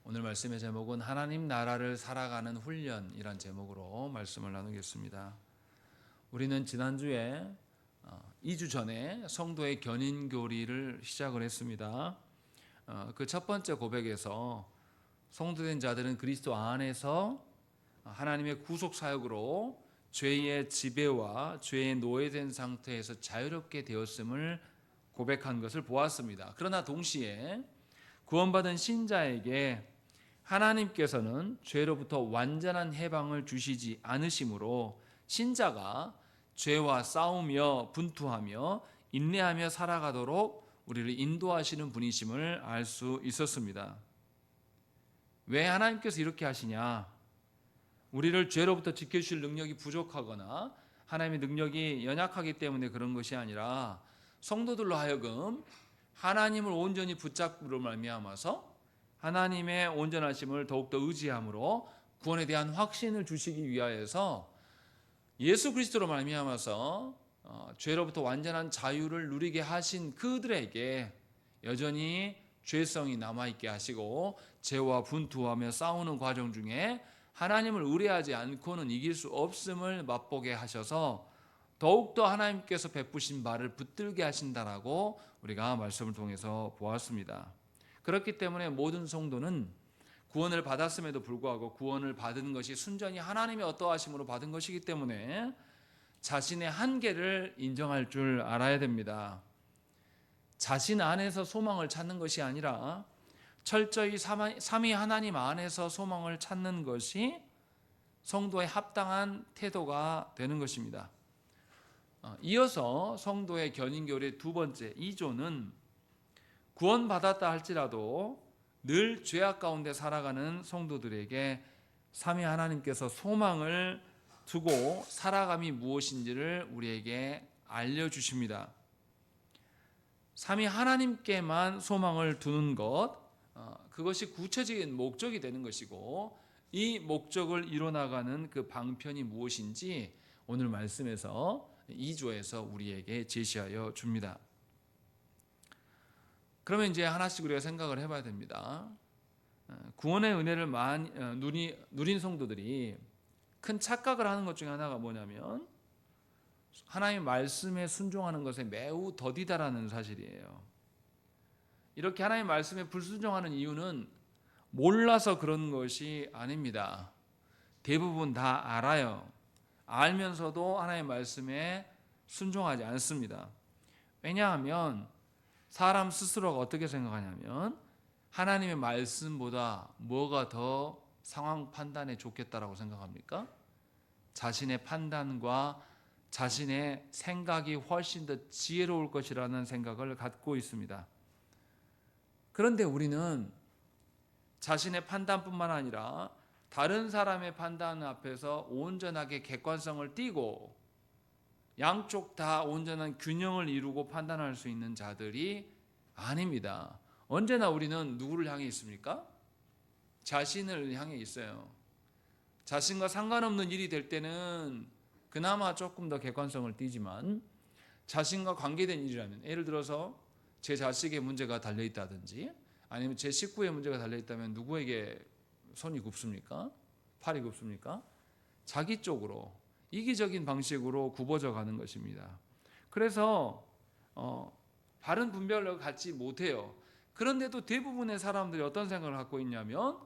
오늘 말씀의 제목은 하나님 나라를 살아가는 훈련이란 제목으로 말씀을 나누겠습니다. 우리는 지난주에 2주 전에 성도의 견인교리를 시작을 했습니다. 그 첫 번째 고백에서 성도된 자들은 그리스도 안에서 하나님의 구속 사역으로 죄의 지배와 죄의 노예된 상태에서 자유롭게 되었음을 고백한 것을 보았습니다. 그러나 동시에 구원받은 신자에게 하나님께서는 죄로부터 완전한 해방을 주시지 않으시므로 신자가 죄와 싸우며 분투하며 인내하며 살아가도록 우리를 인도하시는 분이심을 알 수 있었습니다. 왜 하나님께서 이렇게 하시냐? 우리를 죄로부터 지켜주실 능력이 부족하거나 하나님의 능력이 연약하기 때문에 그런 것이 아니라 성도들로 하여금 하나님을 온전히 붙잡으로 말미암아서 하나님의 온전하심을 더욱더 의지함으로 구원에 대한 확신을 주시기 위하여서 예수 그리스도로 말미암아서 죄로부터 완전한 자유를 누리게 하신 그들에게 여전히 죄성이 남아있게 하시고 죄와 분투하며 싸우는 과정 중에 하나님을 의뢰하지 않고는 이길 수 없음을 맛보게 하셔서 더욱더 하나님께서 베푸신 바를 붙들게 하신다라고 우리가 말씀을 통해서 보았습니다. 그렇기 때문에 모든 성도는 구원을 받았음에도 불구하고 구원을 받은 것이 순전히 하나님의 어떠하심으로 받은 것이기 때문에 자신의 한계를 인정할 줄 알아야 됩니다. 자신 안에서 소망을 찾는 것이 아니라 철저히 삼위 하나님 안에서 소망을 찾는 것이 성도의 합당한 태도가 되는 것입니다. 이어서 성도의 견인교리의 두 번째 2조는 구원받았다 할지라도 늘 죄악 가운데 살아가는 성도들에게 삼위 하나님께서 소망을 두고 살아감이 무엇인지를 우리에게 알려주십니다. 삼위 하나님께만 소망을 두는 것, 그것이 구체적인 목적이 되는 것이고 이 목적을 이뤄나가는 그 방편이 무엇인지 오늘 말씀에서 2조에서 우리에게 제시하여 줍니다. 그러면 이제 하나씩 우리가 생각을 해봐야 됩니다. 구원의 은혜를 많이 누린 성도들이 큰 착각을 하는 것 중에 하나가 뭐냐면 하나님의 말씀에 순종하는 것에 매우 더디다라는 사실이에요. 이렇게 하나님의 말씀에 불순종하는 이유는 몰라서 그런 것이 아닙니다. 대부분 다 알아요. 알면서도 하나님의 말씀에 순종하지 않습니다. 왜냐하면 사람 스스로가 어떻게 생각하냐면 하나님의 말씀보다 뭐가 더 상황 판단에 좋겠다라고 생각합니까? 자신의 판단과 자신의 생각이 훨씬 더 지혜로울 것이라는 생각을 갖고 있습니다. 그런데 우리는 자신의 판단뿐만 아니라 다른 사람의 판단 앞에서 온전하게 객관성을 띠고 양쪽 다 온전한 균형을 이루고 판단할 수 있는 자들이 아닙니다. 언제나 우리는 누구를 향해 있습니까? 자신을 향해 있어요. 자신과 상관없는 일이 될 때는 그나마 조금 더 객관성을 띠지만 자신과 관계된 일이라면 예를 들어서 제 자식의 문제가 달려있다든지 아니면 제 식구의 문제가 달려있다면 누구에게 손이 굽습니까? 팔이 굽습니까? 자기 쪽으로 이기적인 방식으로 굽어져 가는 것입니다. 그래서 바른 분별력을 갖지 못해요. 그런데도 대부분의 사람들이 어떤 생각을 갖고 있냐면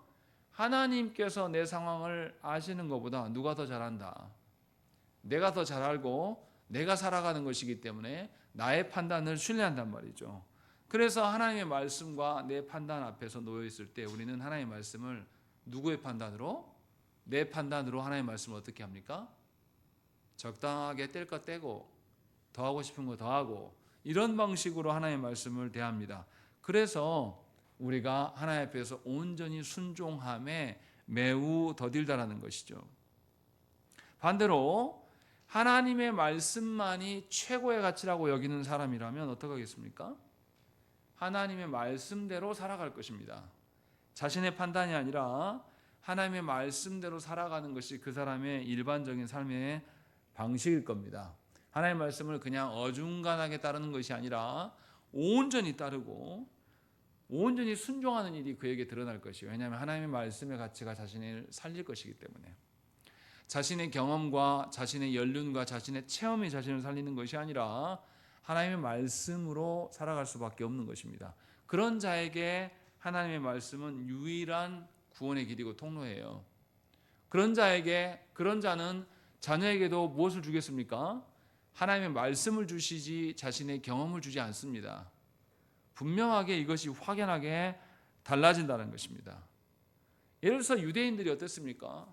하나님께서 내 상황을 아시는 것보다 누가 더 잘한다. 내가 더 잘 알고 내가 살아가는 것이기 때문에 나의 판단을 신뢰한단 말이죠. 그래서 하나님의 말씀과 내 판단 앞에서 놓여 있을 때 우리는 하나님의 말씀을 누구의 판단으로? 내 판단으로 하나님의 말씀을 어떻게 합니까? 적당하게 뗄 것 떼고 더 하고 싶은 거 더 하고 이런 방식으로 하나님의 말씀을 대합니다. 그래서 우리가 하나님 앞에서 온전히 순종함에 매우 더딜다라는 것이죠. 반대로 하나님의 말씀만이 최고의 가치라고 여기는 사람이라면 어떻게 하겠습니까? 하나님의 말씀대로 살아갈 것입니다. 자신의 판단이 아니라 하나님의 말씀대로 살아가는 것이 그 사람의 일반적인 삶의 방식일 겁니다. 하나님의 말씀을 그냥 어중간하게 따르는 것이 아니라 온전히 따르고 온전히 순종하는 일이 그에게 드러날 것이에요. 왜냐하면 하나님의 말씀의 가치가 자신을 살릴 것이기 때문에. 자신의 경험과 자신의 연륜과 자신의 체험이 자신을 살리는 것이 아니라 하나님의 말씀으로 살아갈 수밖에 없는 것입니다. 그런 자에게 하나님의 말씀은 유일한 구원의 길이고 통로예요. 그런 자는 자녀에게도 무엇을 주겠습니까? 하나님의 말씀을 주시지 자신의 경험을 주지 않습니다. 분명하게 이것이 확연하게 달라진다는 것입니다. 예를 들어서 유대인들이 어땠습니까?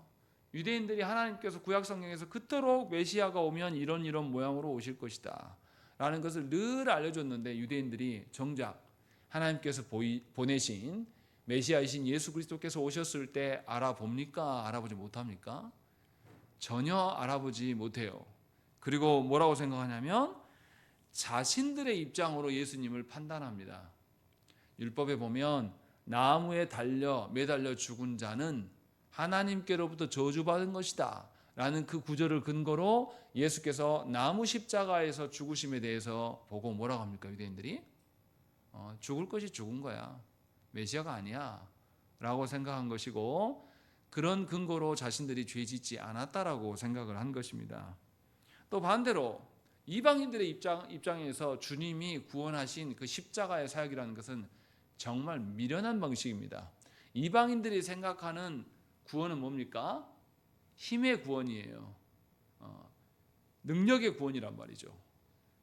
유대인들이 하나님께서 구약 성경에서 그토록 메시아가 오면 이런 모양으로 오실 것이다 라는 것을 늘 알려줬는데, 유대인들이 정작 하나님께서 보내신 메시아이신 예수 그리스도께서 오셨을 때 알아봅니까? 알아보지 못합니까? 전혀 알아보지 못해요. 그리고 뭐라고 생각하냐면 자신들의 입장으로 예수님을 판단합니다. 율법에 보면 나무에 매달려 죽은 자는 하나님께로부터 저주받은 것이다 라는 그 구절을 근거로 예수께서 나무 십자가에서 죽으심에 대해서 보고 뭐라고 합니까? 유대인들이 죽을 것이 죽은 거야, 메시아가 아니야 라고 생각한 것이고, 그런 근거로 자신들이 죄짓지 않았다라고 생각을 한 것입니다. 또 반대로 이방인들의 입장에서 주님이 구원하신 그 십자가의 사역이라는 것은 정말 미련한 방식입니다. 이방인들이 생각하는 구원은 뭡니까? 힘의 구원이에요. 능력의 구원이란 말이죠.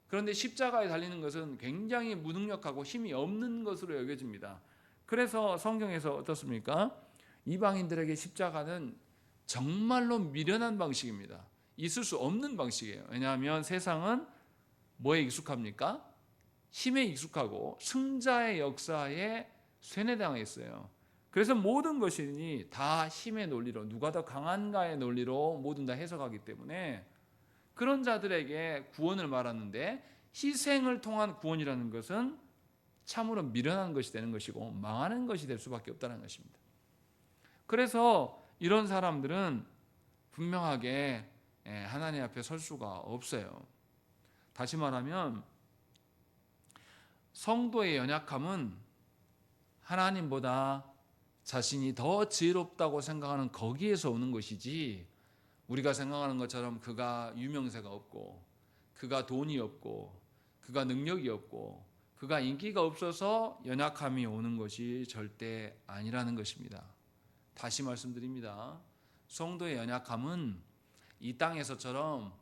그런데 십자가에 달리는 것은 굉장히 무능력하고 힘이 없는 것으로 여겨집니다. 그래서 성경에서 어떻습니까? 이방인들에게 십자가는 정말로 미련한 방식입니다. 있을 수 없는 방식이에요. 왜냐하면 세상은 뭐에 익숙합니까? 힘에 익숙하고 승자의 역사에 쇠뇌당해 있어요. 그래서 모든 것이 다 힘의 논리로, 누가 더 강한가의 논리로 모든 다 해석하기 때문에 그런 자들에게 구원을 말하는데, 희생을 통한 구원이라는 것은 참으로 미련한 것이 되는 것이고 망하는 것이 될 수밖에 없다는 것입니다. 그래서 이런 사람들은 분명하게 하나님 앞에 설 수가 없어요. 다시 말하면 성도의 연약함은 하나님보다 자신이 더 지혜롭다고 생각하는 거기에서 오는 것이지, 우리가 생각하는 것처럼 그가 유명세가 없고 그가 돈이 없고 그가 능력이 없고 그가 인기가 없어서 연약함이 오는 것이 절대 아니라는 것입니다. 다시 말씀드립니다. 성도의 연약함은 이 땅에서처럼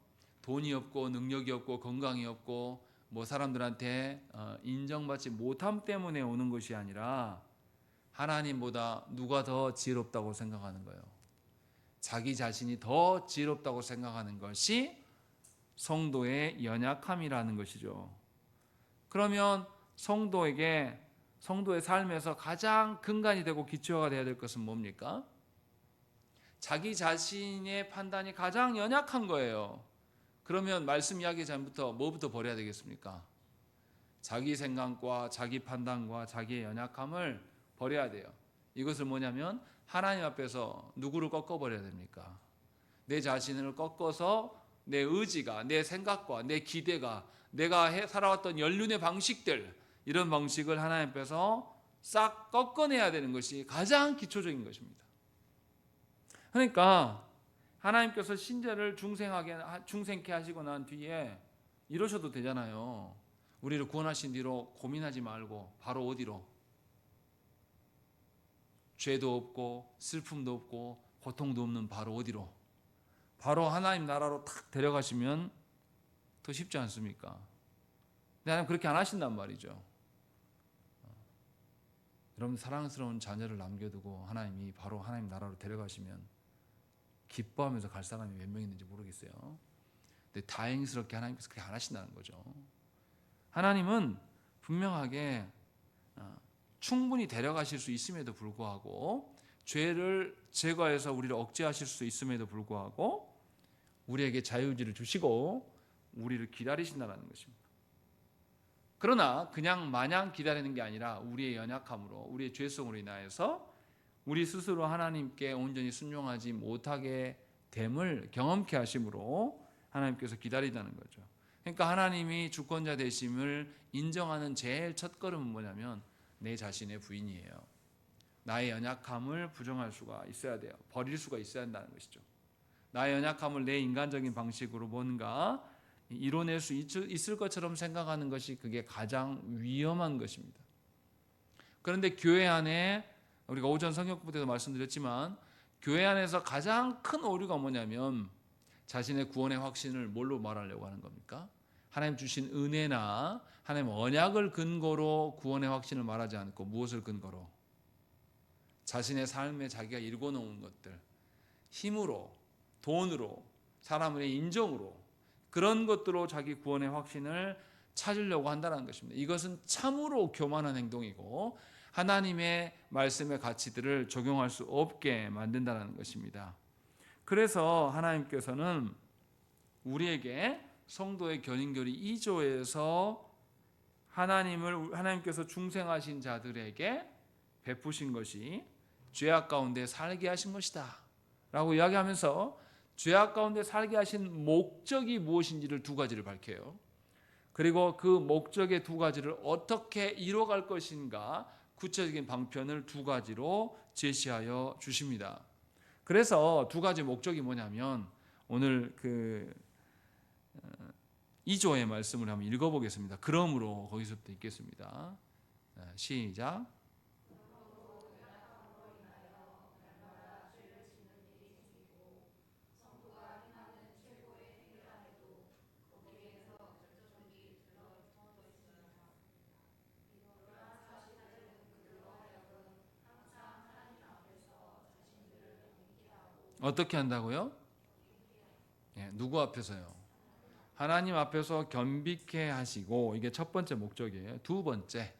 돈이 없고 능력이 없고 건강이 없고 사람들한테 인정받지 못함 때문에 오는 것이 아니라 하나님보다 누가 더 지혜롭다고 생각하는 거예요. 자기 자신이 더 지혜롭다고 생각하는 것이 성도의 연약함이라는 것이죠. 그러면 성도의 삶에서 가장 근간이 되고 기초가 되어야 될 것은 뭡니까? 자기 자신의 판단이 가장 연약한 거예요. 그러면 말씀 이야기 전부터 뭐부터 버려야 되겠습니까? 자기 생각과 자기 판단과 자기의 연약함을 버려야 돼요. 이것을 뭐냐면 하나님 앞에서 누구를 꺾어버려야 됩니까? 내 자신을 꺾어서 내 의지가, 내 생각과 내 기대가, 내가 살아왔던 연륜의 방식들, 이런 방식을 하나님 앞에서 싹 꺾어내야 되는 것이 가장 기초적인 것입니다. 그러니까 하나님께서 신자를 중생케 하시고 난 뒤에 이러셔도 되잖아요. 우리를 구원하신 뒤로 고민하지 말고 바로 어디로? 죄도 없고 슬픔도 없고 고통도 없는 바로 어디로? 바로 하나님 나라로 탁 데려가시면 더 쉽지 않습니까? 근데 하나님 그렇게 안 하신단 말이죠. 여러분, 사랑스러운 자녀를 남겨두고 하나님이 바로 하나님 나라로 데려가시면 기뻐하면서 갈 사람이 몇 명 있는지 모르겠어요. 근데 다행스럽게 하나님께서 그렇게 안 하신다는 거죠. 하나님은 분명하게 충분히 데려가실 수 있음에도 불구하고, 죄를 제거해서 우리를 억제하실 수 있음에도 불구하고 우리에게 자유의지를 주시고 우리를 기다리신다는 것입니다. 그러나 그냥 마냥 기다리는 게 아니라 우리의 연약함으로, 우리의 죄성으로 인하여서 우리 스스로 하나님께 온전히 순종하지 못하게 됨을 경험케 하심으로 하나님께서 기다리다는 거죠. 그러니까 하나님이 주권자 되심을 인정하는 제일 첫 걸음은 뭐냐면 내 자신의 부인이에요. 나의 연약함을 부정할 수가 있어야 돼요. 버릴 수가 있어야 한다는 것이죠. 나의 연약함을 내 인간적인 방식으로 뭔가 이뤄낼 수 있을 것처럼 생각하는 것이 그게 가장 위험한 것입니다. 그런데 교회 안에 우리가 오전 성경부 때도 말씀드렸지만 교회 안에서 가장 큰 오류가 뭐냐면 자신의 구원의 확신을 뭘로 말하려고 하는 겁니까? 하나님 주신 은혜나 하나님 언약을 근거로 구원의 확신을 말하지 않고 무엇을 근거로? 자신의 삶에 자기가 일궈놓은 것들, 힘으로, 돈으로, 사람의 인정으로 그런 것들로 자기 구원의 확신을 찾으려고 한다는 것입니다. 이것은 참으로 교만한 행동이고 하나님의 말씀의 가치들을 적용할 수 없게 만든다는 것입니다. 그래서 하나님께서는 우리에게 성도의 견인교리 2조에서 하나님께서 중생하신 자들에게 베푸신 것이 죄악 가운데 살게 하신 것이다 라고 이야기하면서 죄악 가운데 살게 하신 목적이 무엇인지를 두 가지를 밝혀요. 그리고 그 목적의 두 가지를 어떻게 이뤄갈 것인가 구체적인 방편을 두 가지로 제시하여 주십니다. 그래서 두 가지 목적이 뭐냐면 오늘 2조의 말씀을 한번 읽어보겠습니다. 그러므로 거기서부터 읽겠습니다. 시작. 어떻게 한다고요? 누구 앞에서요? 하나님 앞에서 겸비케 하시고, 이게 첫 번째 목적이에요. 두 번째,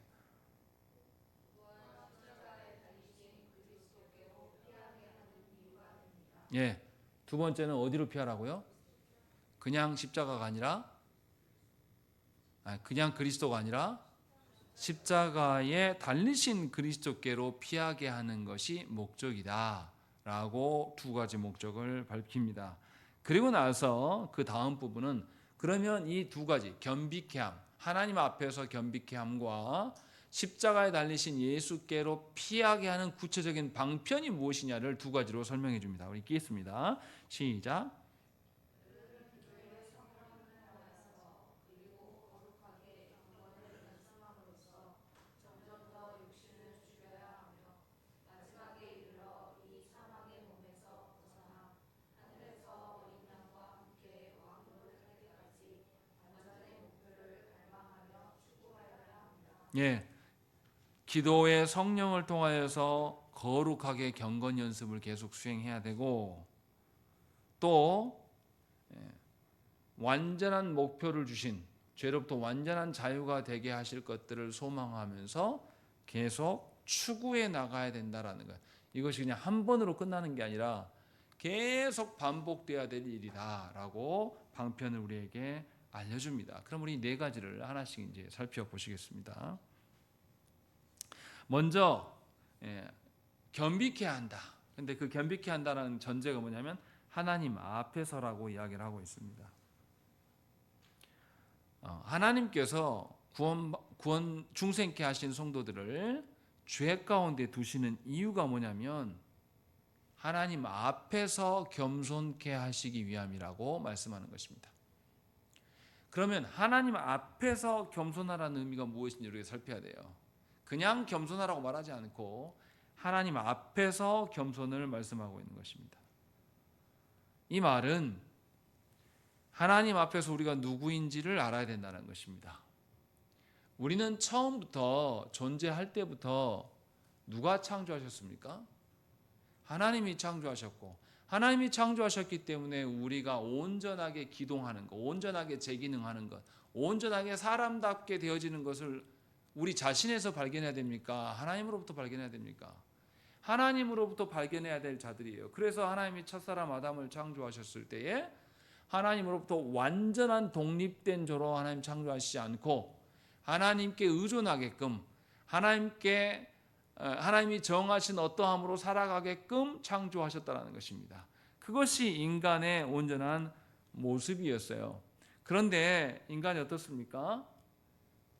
두 번째는 어디로 피하라고요? 그냥 십자가가 아니라, 그냥 그리스도가 아니라 십자가에 달리신 그리스도께로 피하게 하는 것이 목적이다 라고 두 가지 목적을 밝힙니다. 그리고 나서 그 다음 부분은 그러면 이 두 가지 겸비케 함, 하나님 앞에서 겸비케 함과 십자가에 달리신 예수께로 피하게 하는 구체적인 방편이 무엇이냐를 두 가지로 설명해 줍니다. 우리 읽겠습니다. 시작. 기도의 성령을 통하여서 거룩하게 경건 연습을 계속 수행해야 되고 또 완전한 목표를 주신 죄로부터 완전한 자유가 되게 하실 것들을 소망하면서 계속 추구해 나가야 된다라는 것. 이것이 그냥 한 번으로 끝나는 게 아니라 계속 반복돼야 될 일이다라고 방편을 우리에게 알려줍니다. 그럼 우리 네 가지를 하나씩 이제 살펴보시겠습니다. 먼저 겸비케 한다. 근데 그 겸비케 한다는 전제가 뭐냐면 하나님 앞에서라고 이야기를 하고 있습니다. 하나님께서 구원 중생케 하신 성도들을 죄 가운데 두시는 이유가 뭐냐면 하나님 앞에서 겸손케 하시기 위함이라고 말씀하는 것입니다. 그러면 하나님 앞에서 겸손하라는 의미가 무엇인지 우리가 살펴야 돼요. 그냥 겸손하라고 말하지 않고 하나님 앞에서 겸손을 말씀하고 있는 것입니다. 이 말은 하나님 앞에서 우리가 누구인지를 알아야 된다는 것입니다. 우리는 처음부터 존재할 때부터 누가 창조하셨습니까? 하나님이 창조하셨고 하나님이 창조하셨기 때문에 우리가 온전하게 기동하는 것, 온전하게 재기능하는 것, 온전하게 사람답게 되어지는 것을 우리 자신에서 발견해야 됩니까? 하나님으로부터 발견해야 됩니까? 하나님으로부터 발견해야 될 자들이에요. 그래서 하나님이 첫사람 아담을 창조하셨을 때에 하나님으로부터 완전한 독립된 조로 하나님 창조하시지 않고 하나님께 의존하게끔 하나님이 정하신 어떠함으로 살아가게끔 창조하셨다는 것입니다. 그것이 인간의 온전한 모습이었어요. 그런데 인간이 어떻습니까?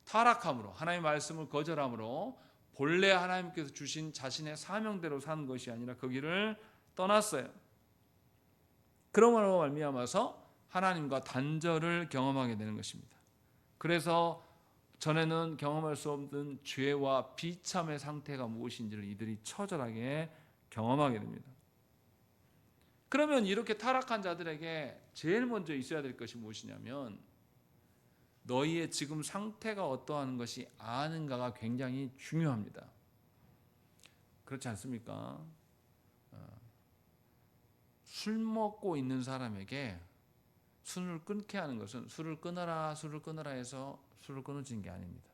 타락함으로, 하나님의 말씀을 거절함으로 본래 하나님께서 주신 자신의 사명대로 산 것이 아니라 그 길을 떠났어요. 그러므로 말미암아서 하나님과 단절을 경험하게 되는 것입니다. 그래서 전에는 경험할 수 없는 죄와 비참의 상태가 무엇인지를 이들이 처절하게 경험하게 됩니다. 그러면 이렇게 타락한 자들에게 제일 먼저 있어야 될 것이 무엇이냐면 너희의 지금 상태가 어떠한 것이 아는가가 굉장히 중요합니다. 그렇지 않습니까? 술 먹고 있는 사람에게 술을 끊게 하는 것은 술을 끊어라 해서 술을 끊어지는 게 아닙니다.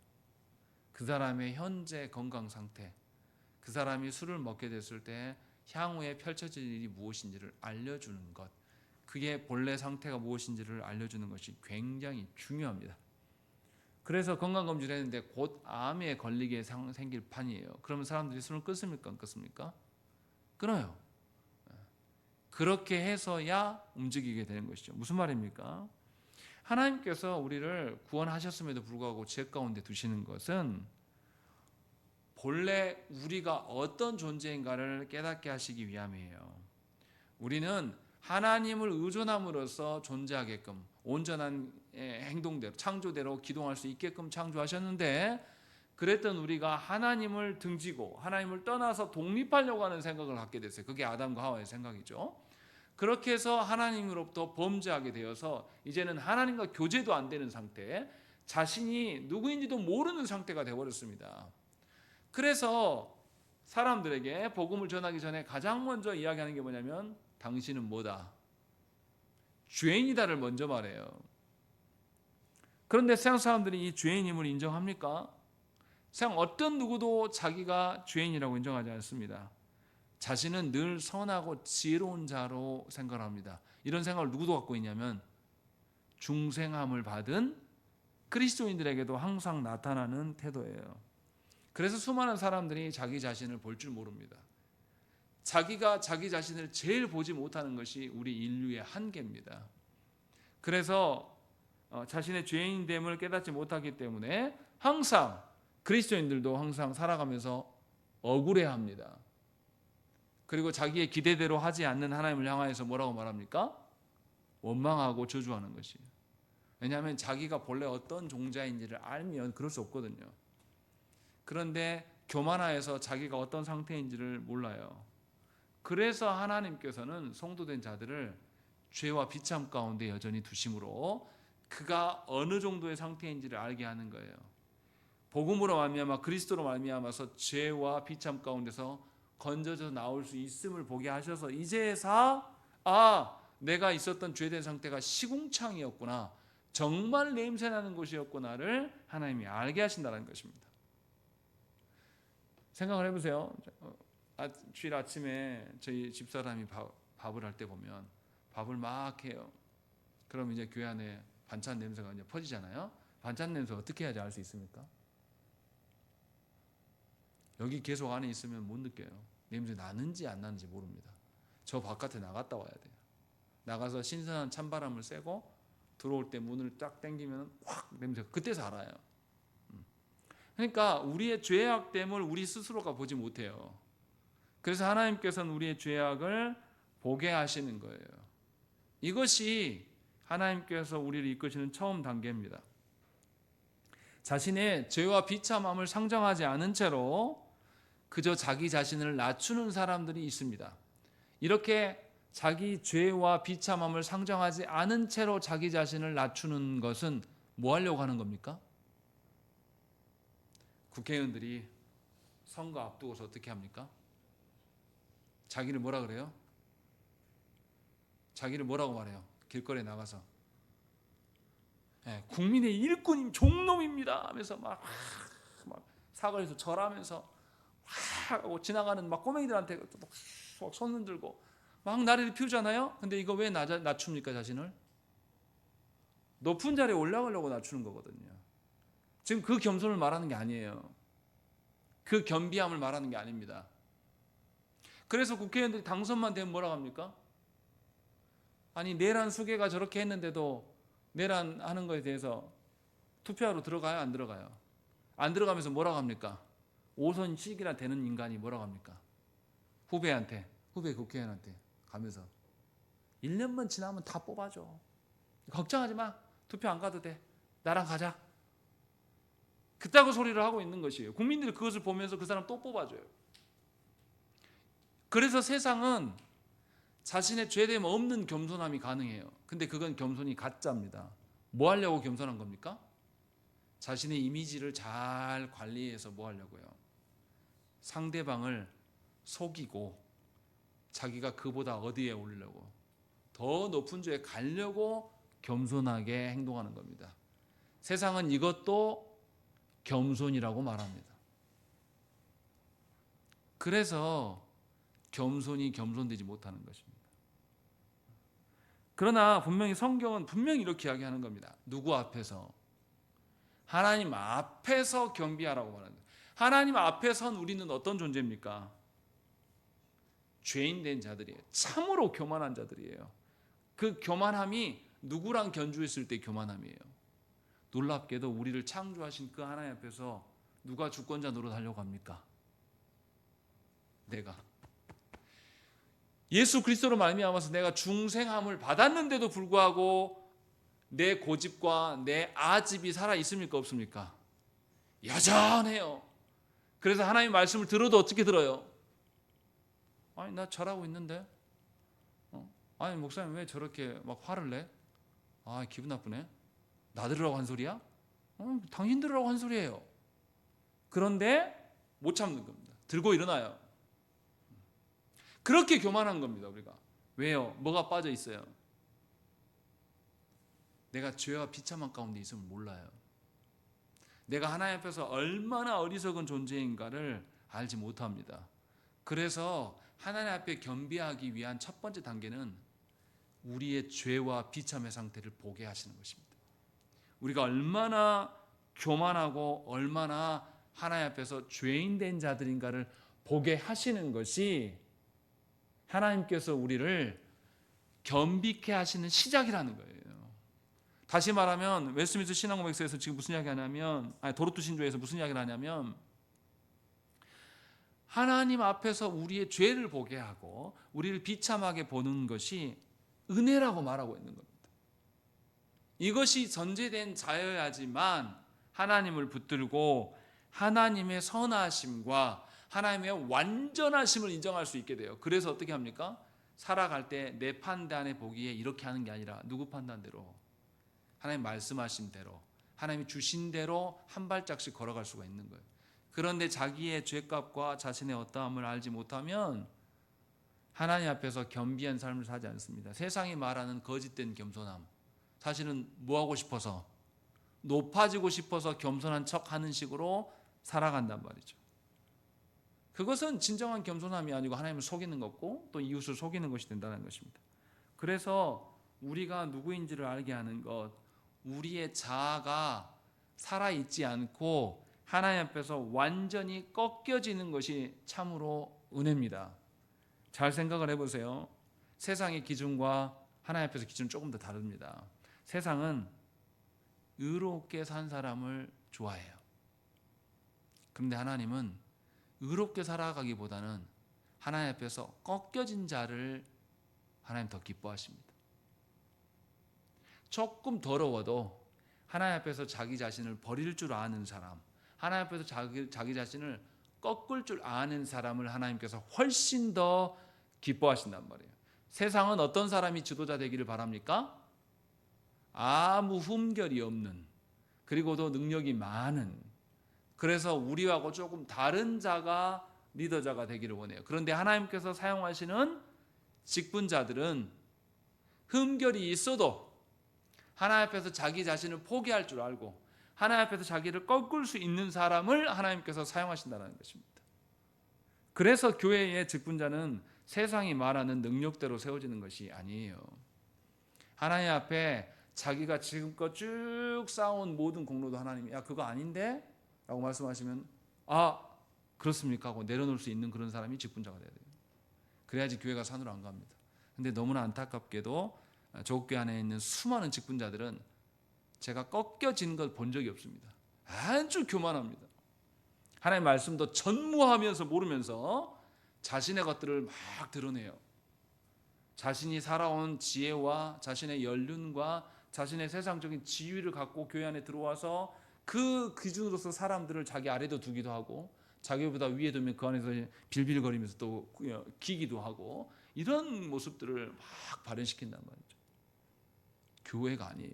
그 사람의 현재 건강 상태, 그 사람이 술을 먹게 됐을 때 향후에 펼쳐질 일이 무엇인지를 알려주는 것, 그게 본래 상태가 무엇인지를 알려주는 것이 굉장히 중요합니다. 그래서 건강검진을 했는데 곧 암에 걸리게 생길 판이에요. 그러면 사람들이 술을 끊습니까? 안 끊습니까? 끊어요. 그렇게 해서야 움직이게 되는 것이죠. 무슨 말입니까? 하나님께서 우리를 구원하셨음에도 불구하고 죄 가운데 두시는 것은 본래 우리가 어떤 존재인가를 깨닫게 하시기 위함이에요. 우리는 하나님을 의존함으로써 존재하게끔 온전한 행동대로 창조대로 기동할 수 있게끔 창조하셨는데 그랬던 우리가 하나님을 등지고 하나님을 떠나서 독립하려고 하는 생각을 갖게 됐어요. 그게 아담과 하와의 생각이죠. 그렇게 해서 하나님으로부터 범죄하게 되어서 이제는 하나님과 교제도 안 되는 상태, 자신이 누구인지도 모르는 상태가 되어버렸습니다. 그래서 사람들에게 복음을 전하기 전에 가장 먼저 이야기하는 게 뭐냐면 당신은 뭐다? 죄인이다를 먼저 말해요. 그런데 세상 사람들이 이 죄인임을 인정합니까? 세상 어떤 누구도 자기가 죄인이라고 인정하지 않습니다. 자신은 늘 선하고 지혜로운 자로 생각합니다. 이런 생각을 누구도 갖고 있냐면 중생함을 받은 그리스도인들에게도 항상 나타나는 태도예요. 그래서 수많은 사람들이 자기 자신을 볼 줄 모릅니다. 자기가 자기 자신을 제일 보지 못하는 것이 우리 인류의 한계입니다. 그래서 자신의 죄인됨을 깨닫지 못하기 때문에 항상 그리스도인들도 항상 살아가면서 억울해합니다. 그리고 자기의 기대대로 하지 않는 하나님을 향하여서 뭐라고 말합니까? 원망하고 저주하는 것이에요. 왜냐하면 자기가 본래 어떤 종자인지를 알면 그럴 수 없거든요. 그런데 교만하여서 자기가 어떤 상태인지를 몰라요. 그래서 하나님께서는 성도된 자들을 죄와 비참 가운데 여전히 두심으로 그가 어느 정도의 상태인지를 알게 하는 거예요. 복음으로 말미암아 그리스도로 말미암아서 죄와 비참 가운데서 건져져 나올 수 있음을 보게 하셔서 이제야 내가 있었던 죄된 상태가 시궁창이었구나, 정말 냄새나는 곳이었구나를 하나님이 알게 하신다는 것입니다. 생각을 해보세요. 주일 아침에 저희 집사람이 밥을 할 때 보면 밥을 막 해요. 그럼 이제 교회 안에 반찬 냄새가 이제 퍼지잖아요. 반찬 냄새 어떻게 해야지 알 수 있습니까? 여기 계속 안에 있으면 못 느껴요. 냄새 나는지 안 나는지 모릅니다. 저 바깥에 나갔다 와야 돼요. 나가서 신선한 찬바람을 쐬고 들어올 때 문을 딱 당기면 확 냄새가 그때서 알아요. 그러니까 우리의 죄악됨을 우리 스스로가 보지 못해요. 그래서 하나님께서는 우리의 죄악을 보게 하시는 거예요. 이것이 하나님께서 우리를 이끄시는 처음 단계입니다. 자신의 죄와 비참함을 상정하지 않은 채로 그저 자기 자신을 낮추는 사람들이 있습니다. 이렇게 자기 죄와 비참함을 상정하지 않은 채로 자기 자신을 낮추는 것은 뭐 하려고 하는 겁니까? 국회의원들이 선거 앞두고서 어떻게 합니까? 자기를 뭐라 그래요? 자기를 뭐라고 말해요? 길거리에 나가서 국민의 일꾼인 종놈입니다 하면서 막 사거리에서 절하면서 하고 지나가는 막 꼬맹이들한테 손 흔들고 막 나래를 피우잖아요. 근데 이거 왜 낮춥니까? 자신을 높은 자리에 올라가려고 낮추는 거거든요. 지금 그 겸손을 말하는 게 아니에요. 그 겸비함을 말하는 게 아닙니다. 그래서 국회의원들이 당선만 되면 뭐라고 합니까? 아니 내란 수계가 저렇게 했는데도 내란하는 것에 대해서 투표하러 들어가요? 안 들어가요? 안 들어가면서 뭐라고 합니까? 5선씩이나 되는 인간이 뭐라고 합니까? 후배 국회의원한테 가면서 1년만 지나면 다 뽑아줘. 걱정하지 마. 투표 안 가도 돼. 나랑 가자. 그따구 소리를 하고 있는 것이에요. 국민들이 그것을 보면서 그 사람 또 뽑아줘요. 그래서 세상은 자신의 죄됨 없는 겸손함이 가능해요. 근데 그건 겸손이 가짜입니다. 뭐 하려고 겸손한 겁니까? 자신의 이미지를 잘 관리해서 뭐 하려고요? 상대방을 속이고 자기가 그보다 어디에 오르려고 더 높은 조에 가려고 겸손하게 행동하는 겁니다. 세상은 이것도 겸손이라고 말합니다. 그래서 겸손이 겸손되지 못하는 것입니다. 그러나 분명히 성경은 분명히 이렇게 이야기하는 겁니다. 누구 앞에서? 하나님 앞에서 겸비하라고 말합니다. 하나님 앞에 선 우리는 어떤 존재입니까? 죄인 된 자들이에요. 참으로 교만한 자들이에요. 그 교만함이 누구랑 견주했을 때 교만함이에요. 놀랍게도 우리를 창조하신 그 하나님 앞에서 누가 주권자 노릇하려고 합니까? 내가. 예수 그리스도로 말미암아서 내가 중생함을 받았는데도 불구하고 내 고집과 내 아집이 살아 있습니까? 없습니까? 여전해요. 그래서 하나님 말씀을 들어도 어떻게 들어요? 아니 나 잘하고 있는데 아니 목사님 왜 저렇게 막 화를 내? 아 기분 나쁘네. 나 들으라고 한 소리야? 당신 들으라고 한 소리예요. 그런데 못 참는 겁니다. 들고 일어나요. 그렇게 교만한 겁니다. 우리가. 왜요? 뭐가 빠져 있어요? 내가 죄와 비참한 가운데 있음을 몰라요. 내가 하나님 앞에서 얼마나 어리석은 존재인가를 알지 못합니다. 그래서 하나님 앞에 겸비하기 위한 첫 번째 단계는 우리의 죄와 비참의 상태를 보게 하시는 것입니다. 우리가 얼마나 교만하고 얼마나 하나님 앞에서 죄인된 자들인가를 보게 하시는 것이 하나님께서 우리를 겸비케 하시는 시작이라는 거예요. 다시 말하면 웨스트민스터 신앙고백서에서 지금 무슨 이야기 하냐면 도로투 신조에서 무슨 이야기를 하냐면 하나님 앞에서 우리의 죄를 보게 하고 우리를 비참하게 보는 것이 은혜라고 말하고 있는 겁니다. 이것이 전제된 자여야지만 하나님을 붙들고 하나님의 선하심과 하나님의 완전하심을 인정할 수 있게 돼요. 그래서 어떻게 합니까? 살아갈 때 내 판단에 보기에 이렇게 하는 게 아니라 누구 판단대로 하나님 말씀하신 대로 하나님이 주신 대로 한 발짝씩 걸어갈 수가 있는 거예요. 그런데 자기의 죄값과 자신의 어떠함을 알지 못하면 하나님 앞에서 겸비한 삶을 살지 않습니다. 세상이 말하는 거짓된 겸손함, 사실은 뭐하고 싶어서 높아지고 싶어서 겸손한 척하는 식으로 살아간단 말이죠. 그것은 진정한 겸손함이 아니고 하나님을 속이는 것고 또 이웃을 속이는 것이 된다는 것입니다. 그래서 우리가 누구인지를 알게 하는 것, 우리의 자아가 살아있지 않고 하나님 앞에서 완전히 꺾여지는 것이 참으로 은혜입니다. 잘 생각을 해보세요. 세상의 기준과 하나님 앞에서 기준은 조금 더 다릅니다. 세상은 의롭게 산 사람을 좋아해요. 그런데 하나님은 의롭게 살아가기보다는 하나님 앞에서 꺾여진 자를 하나님 더 기뻐하십니다. 조금 더러워도 하나님 앞에서 자기 자신을 버릴 줄 아는 사람, 하나님 앞에서 자기 자신을 꺾을 줄 아는 사람을 하나님께서 훨씬 더 기뻐하신단 말이에요. 세상은 어떤 사람이 지도자 되기를 바랍니까? 아무 흠결이 없는, 그리고도 능력이 많은, 그래서 우리하고 조금 다른 자가 리더자가 되기를 원해요. 그런데 하나님께서 사용하시는 직분자들은 흠결이 있어도 하나님 앞에서 자기 자신을 포기할 줄 알고 하나님 앞에서 자기를 꺾을 수 있는 사람을 하나님께서 사용하신다는 것입니다. 그래서 교회의 직분자는 세상이 말하는 능력대로 세워지는 것이 아니에요. 하나님 앞에 자기가 지금껏 쭉 쌓아온 모든 공로도 하나님이 야 그거 아닌데? 라고 말씀하시면 아 그렇습니까? 하고 내려놓을 수 있는 그런 사람이 직분자가 돼야 돼요. 그래야지 교회가 산으로 안 갑니다. 근데 너무나 안타깝게도 조국교회 안에 있는 수많은 직분자들은 제가 꺾여진 걸 본 적이 없습니다. 아주 교만합니다. 하나님의 말씀도 전무하면서 모르면서 자신의 것들을 막 드러내요. 자신이 살아온 지혜와 자신의 연륜과 자신의 세상적인 지위를 갖고 교회 안에 들어와서 그 기준으로서 사람들을 자기 아래도 두기도 하고 자기보다 위에 두면 그 안에서 빌빌거리면서 또 기기도 하고 이런 모습들을 막 발현시킨단 말이죠. 교회가 아니에요.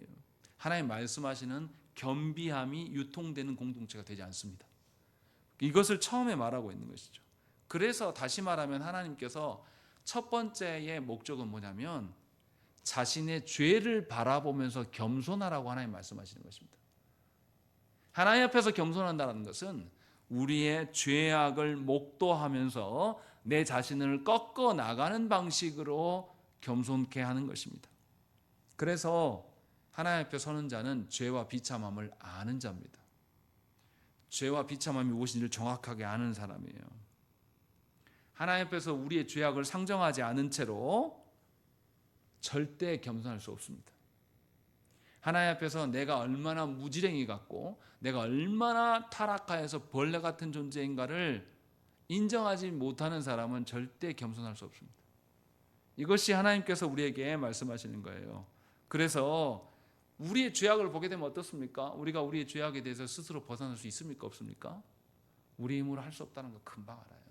하나님 말씀하시는 겸비함이 유통되는 공동체가 되지 않습니다. 이것을 처음에 말하고 있는 것이죠. 그래서 다시 말하면 하나님께서 첫 번째의 목적은 뭐냐면 자신의 죄를 바라보면서 겸손하라고 하나님 말씀하시는 것입니다. 하나님 앞에서 겸손한다는 것은 우리의 죄악을 목도하면서 내 자신을 꺾어 나가는 방식으로 겸손케 하는 것입니다. 그래서 하나님 앞에 서는 자는 죄와 비참함을 아는 자입니다. 죄와 비참함이 무엇인지를 정확하게 아는 사람이에요. 하나님 앞에서 우리의 죄악을 상정하지 않은 채로 절대 겸손할 수 없습니다. 하나님 앞에서 내가 얼마나 무지랭이 같고 내가 얼마나 타락하여서 벌레 같은 존재인가를 인정하지 못하는 사람은 절대 겸손할 수 없습니다. 이것이 하나님께서 우리에게 말씀하시는 거예요. 그래서 우리의 죄악을 보게 되면 어떻습니까? 우리가 우리의 죄악에 대해서 스스로 벗어날 수 있습니까? 없습니까? 우리 힘으로 할 수 없다는 거 금방 알아요.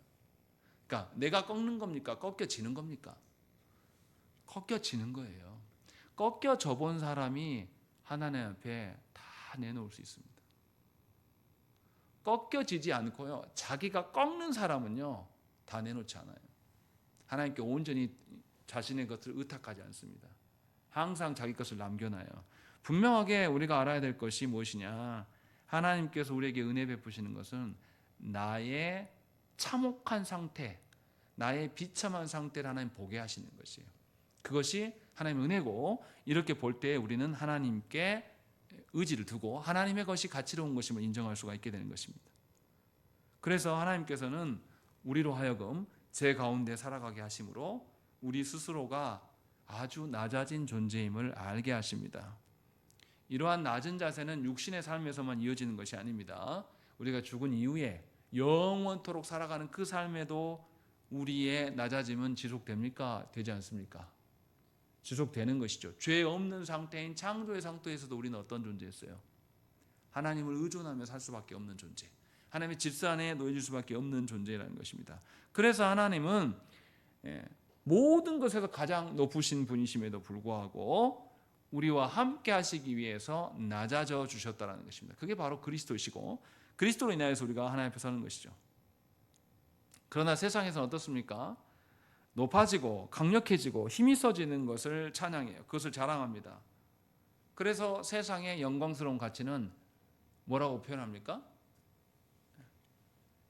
그러니까 내가 꺾는 겁니까? 꺾여지는 겁니까? 꺾여지는 거예요. 꺾여져 본 사람이 하나님 앞에 다 내놓을 수 있습니다. 꺾여지지 않고요. 자기가 꺾는 사람은요. 다 내놓지 않아요. 하나님께 온전히 자신의 것을 의탁하지 않습니다. 항상 자기 것을 남겨놔요. 분명하게 우리가 알아야 될 것이 무엇이냐. 하나님께서 우리에게 은혜 베푸시는 것은 나의 참혹한 상태, 나의 비참한 상태를 하나님 보게 하시는 것이에요. 그것이 하나님의 은혜고 이렇게 볼 때 우리는 하나님께 의지를 두고 하나님의 것이 가치로운 것임을 인정할 수가 있게 되는 것입니다. 그래서 하나님께서는 우리로 하여금 제 가운데 살아가게 하심으로 우리 스스로가 아주 낮아진 존재임을 알게 하십니다. 이러한 낮은 자세는 육신의 삶에서만 이어지는 것이 아닙니다. 우리가 죽은 이후에 영원토록 살아가는 그 삶에도 우리의 낮아짐은 지속됩니까? 되지 않습니까? 지속되는 것이죠. 죄 없는 상태인 창조의 상태에서도 우리는 어떤 존재였어요? 하나님을 의존하며 살 수밖에 없는 존재, 하나님의 질서 안에 놓여질 수밖에 없는 존재라는 것입니다. 그래서 하나님은 모든 것에서 가장 높으신 분이심에도 불구하고 우리와 함께 하시기 위해서 낮아져 주셨다는 것입니다. 그게 바로 그리스도이시고 그리스도로 인하여서 우리가 하나님 앞에 서는 것이죠. 그러나 세상에서는 어떻습니까? 높아지고 강력해지고 힘이 써지는 것을 찬양해요. 그것을 자랑합니다. 그래서 세상의 영광스러운 가치는 뭐라고 표현합니까?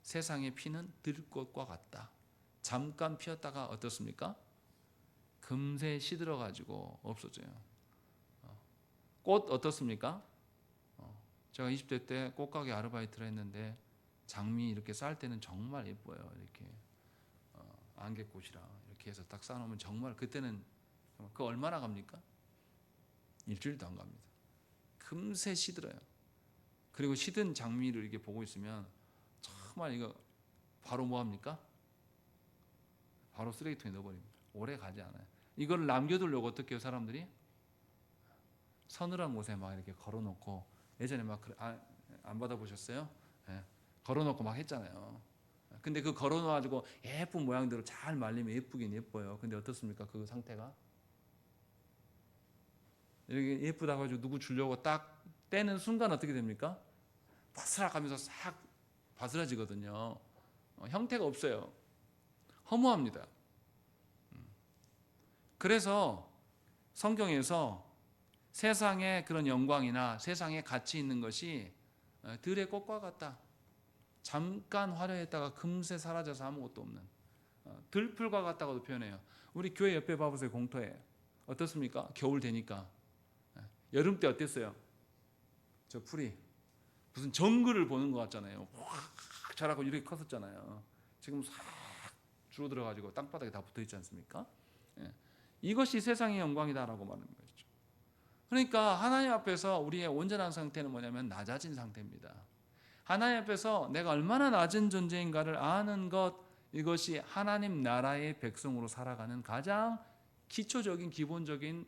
세상의 피는 들꽃과 같다. 잠깐 피었다가 어떻습니까? 금세 시들어가지고 없어져요. 꽃 어떻습니까? 제가 20대 때 꽃가게 아르바이트를 했는데 장미 이렇게 쌀 때는 정말 예뻐요. 이렇게 안개꽃이랑 이렇게 해서 딱 쌓아놓으면 정말 그때는 그 얼마나 갑니까? 일주일도 안 갑니다. 금세 시들어요. 그리고 시든 장미를 이렇게 보고 있으면 정말 이거 바로 뭐 합니까? 바로 쓰레기통에 넣어버립니다. 오래 가지 않아요. 이걸 남겨두려고 어떻게 해요, 사람들이? 서늘한 곳에 막 이렇게 걸어놓고 예전에 막 안 받아보셨어요? 네. 걸어놓고 막 했잖아요. 근데 그 걸어놔가지고 예쁜 모양대로 잘 말리면 예쁘긴 예뻐요. 근데 어떻습니까? 그 상태가 이렇게 예쁘다고 해가지고 누구 주려고 딱 떼는 순간 어떻게 됩니까? 바스락하면서 싹 바스라지거든요. 형태가 없어요. 허무합니다. 그래서 성경에서 세상의 그런 영광이나 세상에 가치 있는 것이 들의 꽃과 같다. 잠깐 화려했다가 금세 사라져서 아무것도 없는 들풀과 같다고도 표현해요. 우리 교회 옆에 봐보세요. 공터에 어떻습니까? 겨울 되니까. 여름 때 어땠어요? 저 풀이 무슨 정글을 보는 것 같잖아요. 확 자라고 이렇게 컸었잖아요. 지금 싹 줄어들어가지고 땅바닥에 다 붙어있지 않습니까? 이것이 세상의 영광이다라고 말하는 것이죠. 그러니까 하나님 앞에서 우리의 온전한 상태는 뭐냐면 낮아진 상태입니다. 하나님 앞에서 내가 얼마나 낮은 존재인가를 아는 것, 이것이 하나님 나라의 백성으로 살아가는 가장 기초적인 기본적인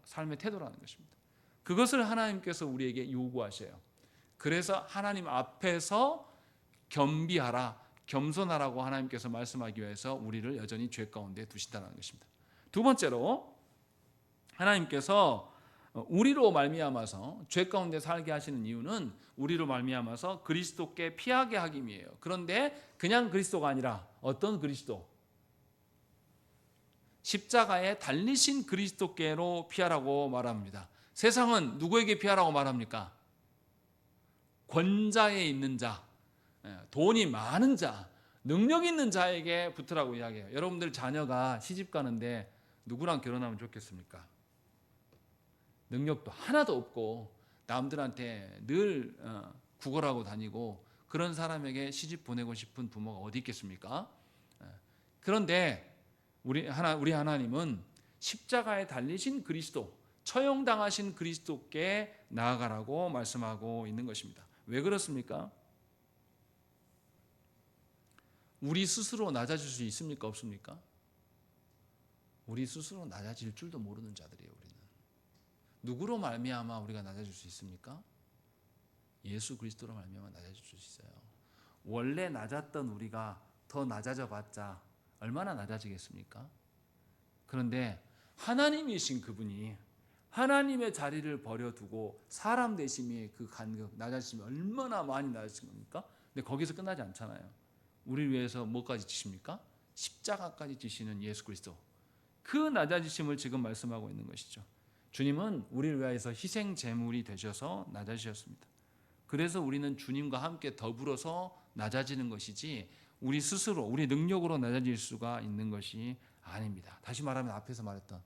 삶의 태도라는 것입니다. 그것을 하나님께서 우리에게 요구하셔요. 그래서 하나님 앞에서 겸비하라, 겸손하라고 하나님께서 말씀하기 위해서 우리를 여전히 죄 가운데 두신다는 것입니다. 두 번째로 하나님께서 우리로 말미암아서 죄 가운데 살게 하시는 이유는 우리로 말미암아서 그리스도께 피하게 하기 위해요. 그런데 그냥 그리스도가 아니라 어떤 그리스도? 십자가에 달리신 그리스도께로 피하라고 말합니다. 세상은 누구에게 피하라고 말합니까? 권자에 있는 자, 돈이 많은 자, 능력 있는 자에게 붙으라고 이야기해요. 여러분들 자녀가 시집 가는데 누구랑 결혼하면 좋겠습니까? 능력도 하나도 없고 남들한테 늘 구걸하고 다니고 그런 사람에게 시집 보내고 싶은 부모가 어디 있겠습니까? 그런데 우리 하나님은 십자가에 달리신 그리스도, 처형당하신 그리스도께 나아가라고 말씀하고 있는 것입니다. 왜 그렇습니까? 우리 스스로 낮아질 수 있습니까? 없습니까? 우리 스스로 낮아질 줄도 모르는 자들이에요. 우리는 누구로 말미암아 우리가 낮아질 수 있습니까? 예수 그리스도로 말미암아 낮아질 수 있어요. 원래 낮았던 우리가 더 낮아져 봤자 얼마나 낮아지겠습니까? 그런데 하나님이신 그분이 하나님의 자리를 버려두고 사람 되심이 그 간격, 낮아지심이 얼마나 많이 낮아진 겁니까? 근데 거기서 끝나지 않잖아요. 우리를 위해서 뭐까지 지십니까? 십자가까지 지시는 예수 그리스도. 그 낮아지심을 지금 말씀하고 있는 것이죠. 주님은 우리를 위해서 희생 제물이 되셔서 낮아지셨습니다. 그래서 우리는 주님과 함께 더불어서 낮아지는 것이지 우리 스스로 우리 능력으로 낮아질 수가 있는 것이 아닙니다. 다시 말하면 앞에서 말했던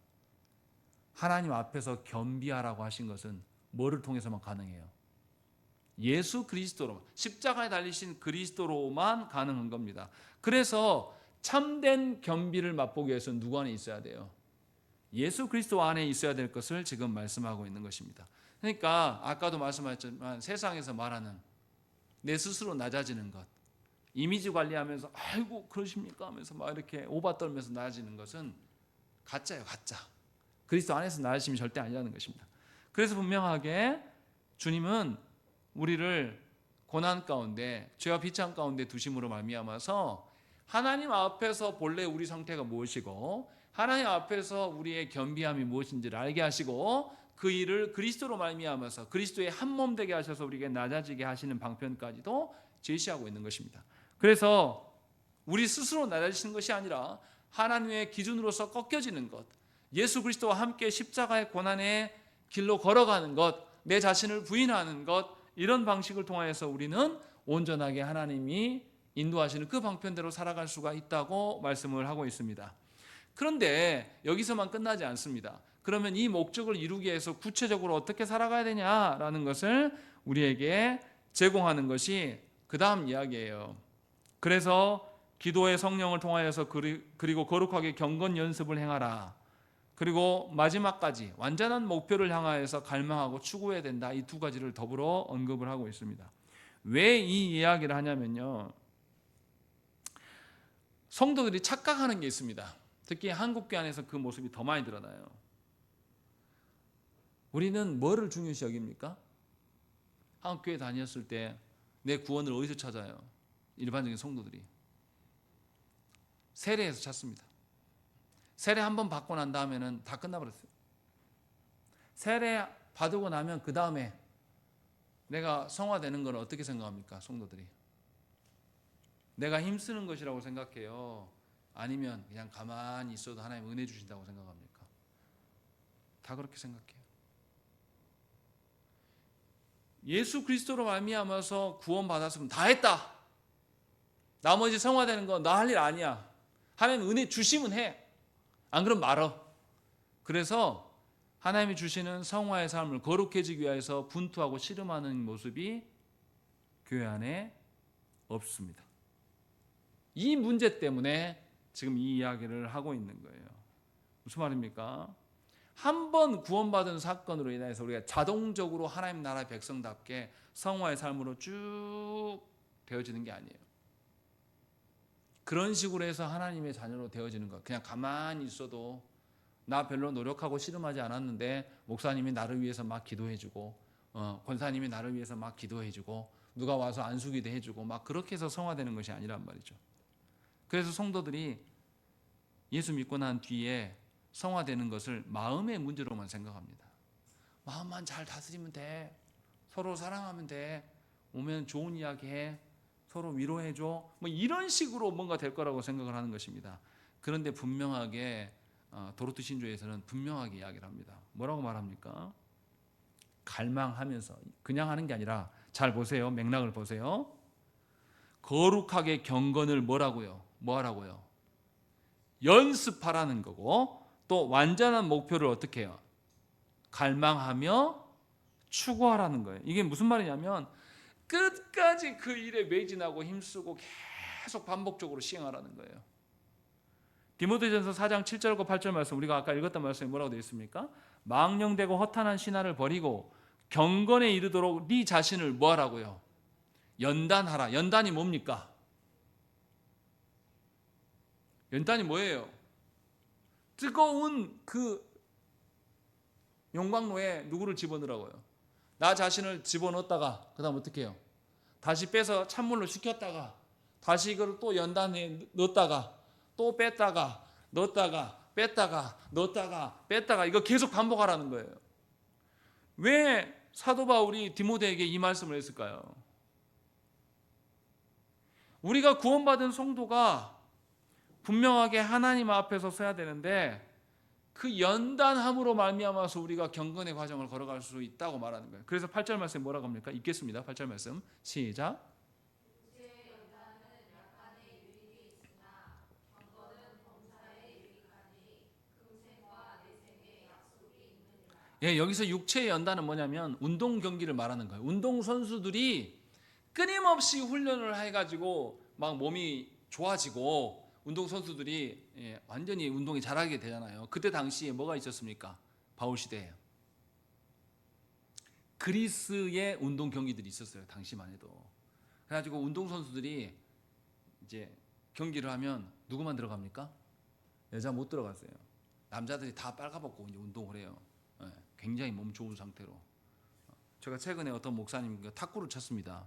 하나님 앞에서 겸비하라고 하신 것은 뭐를 통해서만 가능해요? 예수 그리스도로, 십자가에 달리신 그리스도로만 가능한 겁니다. 그래서 참된 겸비를 맛보기 위해서는 누구 안에 있어야 돼요? 예수 그리스도 안에 있어야 될 것을 지금 말씀하고 있는 것입니다. 그러니까 아까도 말씀하셨지만 세상에서 말하는 내 스스로 낮아지는 것, 이미지 관리하면서 아이고 그러십니까 하면서 막 이렇게 오바 떨면서 낮아지는 것은 가짜예요. 가짜. 그리스도 안에서 낮아짐이 절대 아니라는 것입니다. 그래서 분명하게 주님은 우리를 고난 가운데 죄와 비참 가운데 두심으로 말미암아서 하나님 앞에서 본래 우리 상태가 무엇이고 하나님 앞에서 우리의 겸비함이 무엇인지를 알게 하시고 그 일을 그리스도로 말미암아서 그리스도의 한 몸 되게 하셔서 우리에게 낮아지게 하시는 방편까지도 제시하고 있는 것입니다. 그래서 우리 스스로 낮아지는 것이 아니라 하나님의 기준으로서 꺾여지는 것, 예수 그리스도와 함께 십자가의 고난의 길로 걸어가는 것, 내 자신을 부인하는 것, 이런 방식을 통하여서 우리는 온전하게 하나님이 인도하시는 그 방편대로 살아갈 수가 있다고 말씀을 하고 있습니다. 그런데 여기서만 끝나지 않습니다. 그러면 이 목적을 이루기 위해서 구체적으로 어떻게 살아가야 되냐라는 것을 우리에게 제공하는 것이 그 다음 이야기예요. 그래서 기도의 성령을 통하여서 그리고 거룩하게 경건 연습을 행하라. 그리고 마지막까지 완전한 목표를 향하여서 갈망하고 추구해야 된다. 이 두 가지를 더불어 언급을 하고 있습니다. 왜 이 이야기를 하냐면요, 성도들이 착각하는 게 있습니다. 특히 한국교 안에서 그 모습이 더 많이 드러나요. 우리는 뭐를 중요시 여깁니까? 한국교회 다녔을 때 내 구원을 어디서 찾아요? 일반적인 성도들이 세례에서 찾습니다. 세례 한번 받고 난 다음에는 다 끝나버렸어요. 세례 받고 나면 그 다음에 내가 성화되는 걸 어떻게 생각합니까? 성도들이 내가 힘쓰는 것이라고 생각해요? 아니면 그냥 가만히 있어도 하나님 은혜 주신다고 생각합니까? 다 그렇게 생각해요. 예수 그리스도로 말미암아서 구원받았으면 다 했다. 나머지 성화되는 건 나 할 일 아니야. 하나님 은혜 주시면 해. 안 그럼 말어. 그래서 하나님이 주시는 성화의 삶을 거룩해지기 위해서 분투하고 씨름하는 모습이 교회 안에 없습니다. 이 문제 때문에 지금 이 이야기를 하고 있는 거예요. 무슨 말입니까? 한 번 구원받은 사건으로 인해서 우리가 자동적으로 하나님 나라의 백성답게 성화의 삶으로 쭉 되어지는 게 아니에요. 그런 식으로 해서 하나님의 자녀로 되어지는 것. 그냥 가만히 있어도 나 별로 노력하고 씨름하지 않았는데 목사님이 나를 위해서 막 기도해주고 권사님이 나를 위해서 막 기도해주고 누가 와서 안수기도 해주고 막 그렇게 해서 성화되는 것이 아니란 말이죠. 그래서 성도들이 예수 믿고 난 뒤에 성화되는 것을 마음의 문제로만 생각합니다. 마음만 잘 다스리면 돼. 서로 사랑하면 돼. 오면 좋은 이야기 해. 서로 위로해줘. 뭐 이런 식으로 뭔가 될 거라고 생각을 하는 것입니다. 그런데 분명하게 도로트 신조에서는 분명하게 이야기를 합니다. 뭐라고 말합니까? 갈망하면서 그냥 하는 게 아니라 잘 보세요. 맥락을 보세요. 거룩하게 경건을 뭐라고요? 뭐하라고요? 연습하라는 거고 또 완전한 목표를 어떻게 해요? 갈망하며 추구하라는 거예요. 이게 무슨 말이냐면 끝까지 그 일에 매진하고 힘쓰고 계속 반복적으로 시행하라는 거예요. 디모데전서 4장 7절과 8절 말씀 우리가 아까 읽었던 말씀에 뭐라고 되어 있습니까? 망령되고 허탄한 신화를 버리고 경건에 이르도록 네 자신을 뭐하라고요? 연단하라. 연단이 뭡니까? 연단이 뭐예요? 뜨거운 그 용광로에 누구를 집어넣으라고요? 나 자신을 집어넣었다가 그 다음 어떻게 해요? 다시 빼서 찬물로 식혔다가 다시 이걸 또 연단에 넣었다가 또 뺐다가 넣었다가 뺐다가 넣었다가 뺐다가 이거 계속 반복하라는 거예요. 왜 사도 바울이 디모데에게 이 말씀을 했을까요? 우리가 구원받은 성도가 분명하게 하나님 앞에서 서야 되는데 그 연단함으로 말미암아서 우리가 경건의 과정을 걸어갈 수 있다고 말하는 거예요. 그래서 8절 말씀에 뭐라고 합니까? 읽겠습니다. 8절 말씀 시작. 예, 여기서 육체의 연단은 뭐냐면 운동 경기를 말하는 거예요. 운동 선수들이 끊임없이 훈련을 해가지고 막 몸이 좋아지고 운동 선수들이 완전히 운동이 잘하게 되잖아요. 그때 당시에 뭐가 있었습니까? 바울 시대에 그리스의 운동 경기들이 있었어요. 당시만 해도. 그래가지고 운동 선수들이 이제 경기를 하면 누구만 들어갑니까? 여자 못 들어갔어요. 남자들이 다 빨가벗고 이제 운동을 해요. 굉장히 몸 좋은 상태로. 제가 최근에 어떤 목사님과 탁구를 쳤습니다.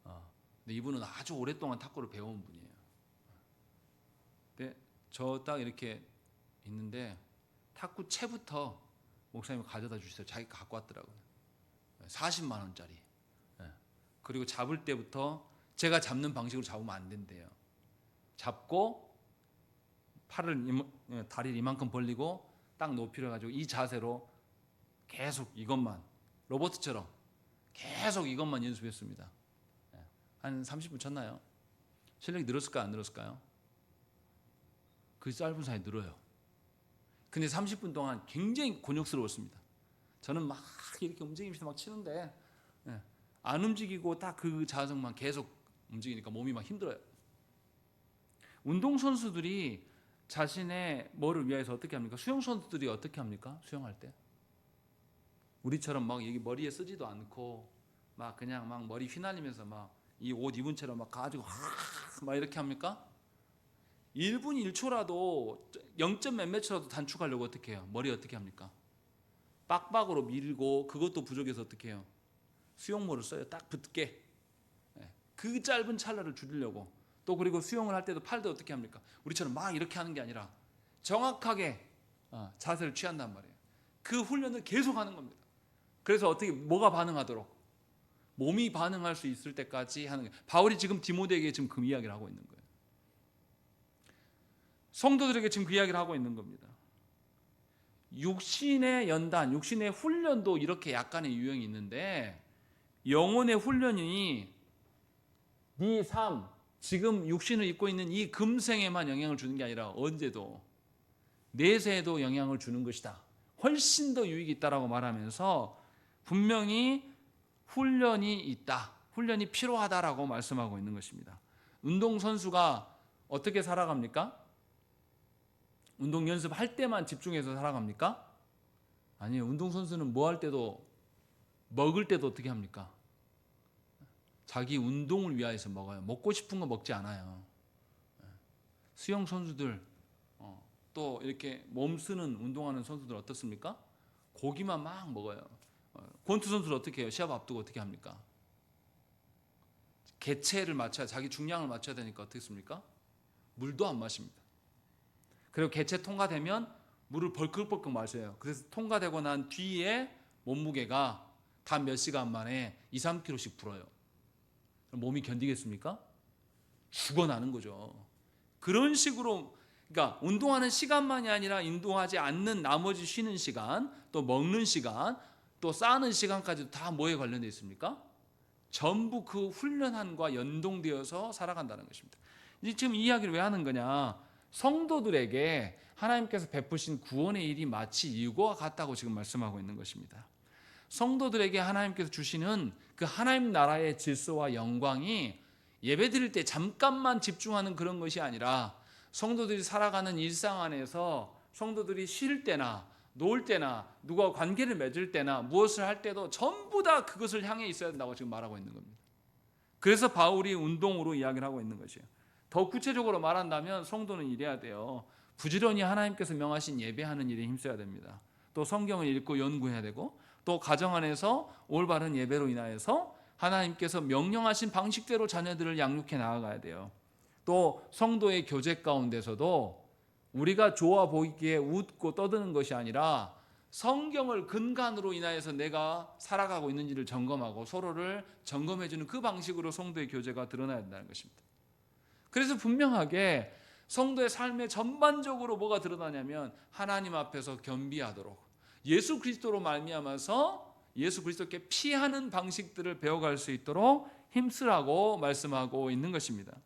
근데 이분은 아주 오랫동안 탁구를 배워온 분이에요. 근데 저 딱 이렇게 있는데 탁구 채부터 목사님이 가져다 주시더라고요. 자기가 갖고 왔더라고요. 40만 원짜리. 그리고 잡을 때부터 제가 잡는 방식으로 잡으면 안 된대요. 잡고 다리를 이만큼 벌리고 딱 높이를 가지고 이 자세로 계속 이것만 로버트처럼 계속 이것만 연습했습니다. 한 30분 쳤나요? 실력이 늘었을까요? 안 늘었을까요? 그 짧은 사이에 늘어요. 근데 30분 동안 굉장히 곤욕스러웠습니다. 저는 막 이렇게 움직이면서 막 치는데 안 움직이고 딱 그 자세만 계속 움직이니까 몸이 막 힘들어요. 운동선수들이 자신의 뭐를 위해서 어떻게 합니까? 수영선수들이 어떻게 합니까? 수영할 때 우리처럼 막 여기 머리에 쓰지도 않고 막 그냥 막 머리 휘날리면서 막 이 옷 입은 채로 막 가지고 막 이렇게 합니까? 1분 1초라도 0점 몇몇 초라도 단축하려고 어떻게 해요? 머리 어떻게 합니까? 빡빡으로 밀고 그것도 부족해서 어떻게 해요? 수영모를 써요. 딱 붙게. 그 짧은 찰나를 줄이려고. 또 그리고 수영을 할 때도 팔도 어떻게 합니까? 우리처럼 막 이렇게 하는 게 아니라 정확하게 자세를 취한단 말이에요. 그 훈련을 계속 하는 겁니다. 그래서 어떻게 뭐가 반응하도록 몸이 반응할 수 있을 때까지 하는 거예요. 바울이 지금 디모데에게 지금 그 이야기를 하고 있는 거예요. 성도들에게 지금 그 이야기를 하고 있는 겁니다. 육신의 연단, 육신의 훈련도 이렇게 약간의 유형이 있는데 영혼의 훈련이 네 삶, 지금 육신을 입고 있는 이 금생에만 영향을 주는 게 아니라 언제도 내세에도 영향을 주는 것이다. 훨씬 더 유익이 있다라고 말하면서 분명히 훈련이 있다. 훈련이 필요하다라고 말씀하고 있는 것입니다. 운동선수가 어떻게 살아갑니까? 운동 연습할 때만 집중해서 살아갑니까? 아니에요. 운동선수는 뭐 할 때도 먹을 때도 어떻게 합니까? 자기 운동을 위하여서 먹어요. 먹고 싶은 거 먹지 않아요. 수영 선수들 또 이렇게 몸 쓰는 운동하는 선수들 어떻습니까? 고기만 막 먹어요. 권투 선수들 어떻게 해요? 시합 앞두고 어떻게 합니까? 개체를 맞춰야 자기 중량을 맞춰야 되니까 어떻게 했습니까? 물도 안 마십니다. 그리고 개체 통과되면 물을 벌컥벌컥 마셔요. 그래서 통과되고 난 뒤에 몸무게가 단 몇 시간 만에 2, 3kg씩 불어요. 몸이 견디겠습니까? 죽어나는 거죠. 그런 식으로 그러니까 운동하는 시간만이 아니라 운동하지 않는 나머지 쉬는 시간, 또 먹는 시간, 또 싸는 시간까지도 다 뭐에 관련되어 있습니까? 전부 그 훈련함과 연동되어서 살아간다는 것입니다. 지금 이 이야기를 왜 하는 거냐? 성도들에게 하나님께서 베푸신 구원의 일이 마치 이와 같다고 지금 말씀하고 있는 것입니다. 성도들에게 하나님께서 주시는 그 하나님 나라의 질서와 영광이 예배드릴 때 잠깐만 집중하는 그런 것이 아니라 성도들이 살아가는 일상 안에서 성도들이 쉴 때나 놀 때나 누가 관계를 맺을 때나 무엇을 할 때도 전부 다 그것을 향해 있어야 된다고 지금 말하고 있는 겁니다. 그래서 바울이 운동으로 이야기를 하고 있는 것이에요. 더 구체적으로 말한다면 성도는 이래야 돼요. 부지런히 하나님께서 명하신 예배하는 일에 힘써야 됩니다. 또 성경을 읽고 연구해야 되고 또 가정 안에서 올바른 예배로 인하여서 하나님께서 명령하신 방식대로 자녀들을 양육해 나아가야 돼요. 또 성도의 교제 가운데서도 우리가 좋아 보이기에 웃고 떠드는 것이 아니라 성경을 근간으로 인하여서 내가 살아가고 있는지를 점검하고 서로를 점검해주는 그 방식으로 성도의 교제가 드러나야 된다는 것입니다. 그래서 분명하게 성도의 삶에 전반적으로 뭐가 드러나냐면 하나님 앞에서 겸비하도록 예수 그리스도로 말미암아서 예수 그리스도께 피하는 방식들을 배워갈 수 있도록 힘쓰라고 말씀하고 있는 것입니다.